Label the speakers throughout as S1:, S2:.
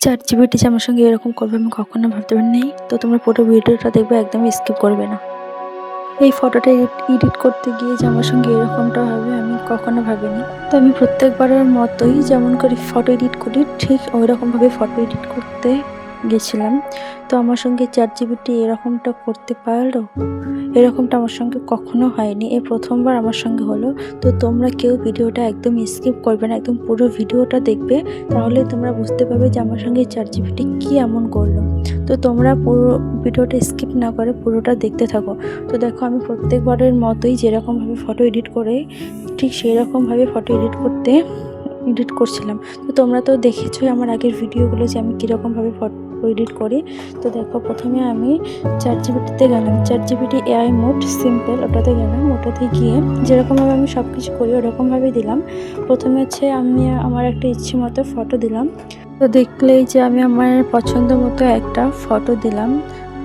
S1: ChatGPT যে আমার সঙ্গে এরকম করবে আমি কখনো ভাবতে পারিনি। তো তোমরা পুরো ভিডিওটা দেখবে, একদমই স্কিপ করবে না। এই ফটোটা এডিট করতে গিয়ে যে আমার সঙ্গে এরকমটা হবে আমি কখনো ভাবিনি। তো আমি প্রত্যেকবারের মতোই যেমন করে ফটো এডিট করি ঠিক ওইরকমভাবে ফটো এডিট করতে গেছিলাম। তো আমার সঙ্গে ChatGPT এরকমটা করতে পারলো, এরকমটা আমার সঙ্গে কখনো হয়নি। এই প্রথমবার আমার সঙ্গে হলো। তো তোমরা কেউ ভিডিওটা একদম স্কিপ করবে না, একদম পুরো ভিডিওটা দেখবে, তাহলে তোমরা বুঝতে পারবে যে আমার সঙ্গে ChatGPT কী এমন করলো। তো তোমরা পুরো ভিডিওটা স্কিপ না করে পুরোটা দেখতে থাকো। তো দেখো আমি প্রত্যেকবারের মতোই যেরকমভাবে ফটো এডিট করে ঠিক সেই রকমভাবে ফটো এডিট করছিলাম। তো তোমরা তো দেখেছোই আমার আগের ভিডিওগুলো যে আমি কীরকমভাবে ফটো এডিট করি। তো দেখো প্রথমে আমি ChatGPTতে গেলাম, ChatGPT AI মোড সিম্পল ওটাতে গেলাম। ওটাতে গিয়ে যেরকমভাবে আমি সব কিছু করি ওরকমভাবেই দিলাম। প্রথমে হচ্ছে আমি আমার একটা ইচ্ছে মতো ফটো দিলাম। তো দেখলেই যে আমি আমার পছন্দ মতো একটা ফটো দিলাম।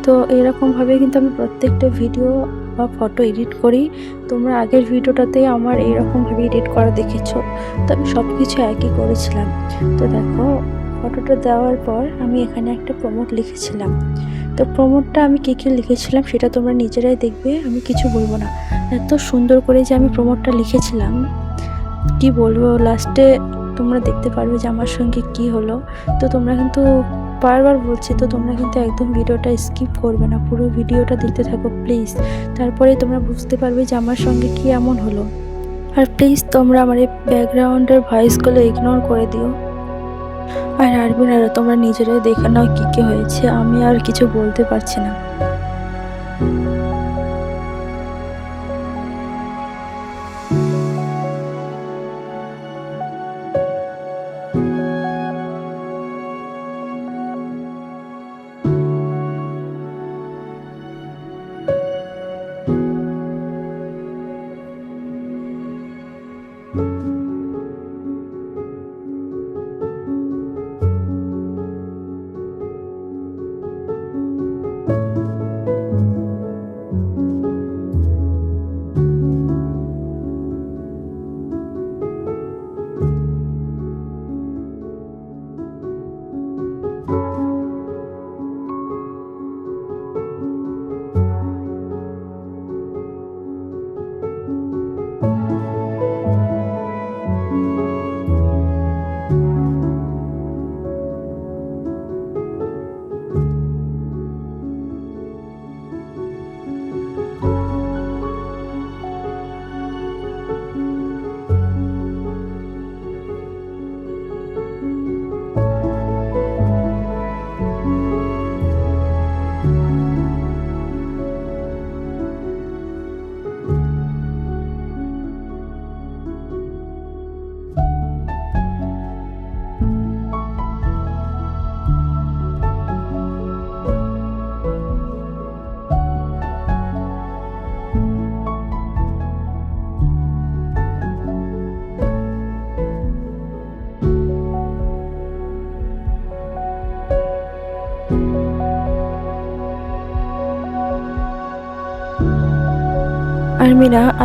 S1: তো এরকমভাবে কিন্তু আমি প্রত্যেকটা ভিডিও বা ফটো এডিট করি। তোমরা আগের ভিডিওটাতে আমার এইরকমভাবে এডিট করা দেখেছো। তো আমি সব কিছু একই করেছিলাম। তো দেখো ফটোটা দেওয়ার পর আমি এখানে একটা প্রমোট লিখেছিলাম। তো প্রমোটটা আমি কী লিখেছিলাম সেটা তোমরা নিজেরাই দেখবে, আমি কিছু বলবো না। এত সুন্দর করে যে আমি প্রমোটটা লিখেছিলাম কি বলবো, লাস্টে তোমরা দেখতে পারবে যে আমার সঙ্গে কি হলো। তো তোমরা কিন্তু বারবার বলছি, তো তোমরা কিন্তু একদম ভিডিওটা স্কিপ করবে না, পুরো ভিডিওটা দেখতে থাকো প্লিজ। তারপরে তোমরা বুঝতে পারবে যে আমার সঙ্গে কি এমন হলো। আর প্লিজ তোমরা আমার এই ব্যাকগ্রাউন্ডের ভয়েসগুলো ইগনোর করে দিও। আর আরবিনারা তোমরা নিজেরাই দেখে নাও কী হয়েছে, আমি আর কিছু বলতে পারছি না।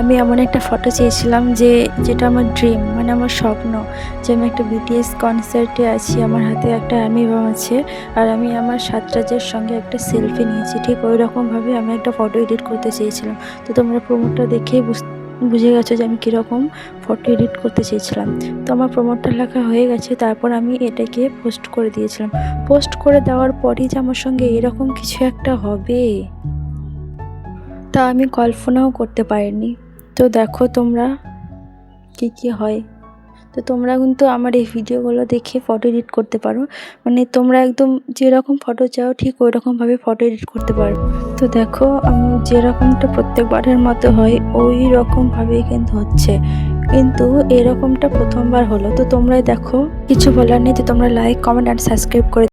S1: আমি এমন একটা ফটো চেয়েছিলাম যেটা আমার ড্রিম, মানে আমার স্বপ্ন, যে আমি একটা BTS কনসার্টে আছি, আমার হাতে একটা অ্যালবাম আছে, আর আমি আমার সাজের সঙ্গে একটা সেলফি নিয়েছি। ঠিক ওই রকমভাবে আমি একটা ফটো এডিট করতে চেয়েছিলাম। তো তোমরা প্রমোটটা দেখেই বুঝে গেছো যে আমি কীরকম ফটো এডিট করতে চেয়েছিলাম। তো আমার প্রমোটটা লেখা হয়ে গেছে, তারপর আমি এটাকে পোস্ট করে দিয়েছিলাম। পোস্ট করে দেওয়ার পরই যে আমার সঙ্গে এরকম কিছু একটা হবে তা আমি কল্পনাও করতে পারিনি। তো দেখো তোমরা কী হয়। তো তোমরা কিন্তু আমার এই ভিডিওগুলো দেখে ফটো এডিট করতে পারো, মানে তোমরা একদম যেরকম ফটো চাও ঠিক ওই রকমভাবে ফটো এডিট করতে পারো। তো দেখো আমি যেরকমটা প্রত্যেকবারের মতো হয় ওই রকমভাবেই কিন্তু হচ্ছে, কিন্তু এরকমটা প্রথমবার হলো। তো তোমরাই দেখো, কিছু বলার নেই, যে তোমরা লাইক, কমেন্ট অ্যান্ড সাবস্ক্রাইব করে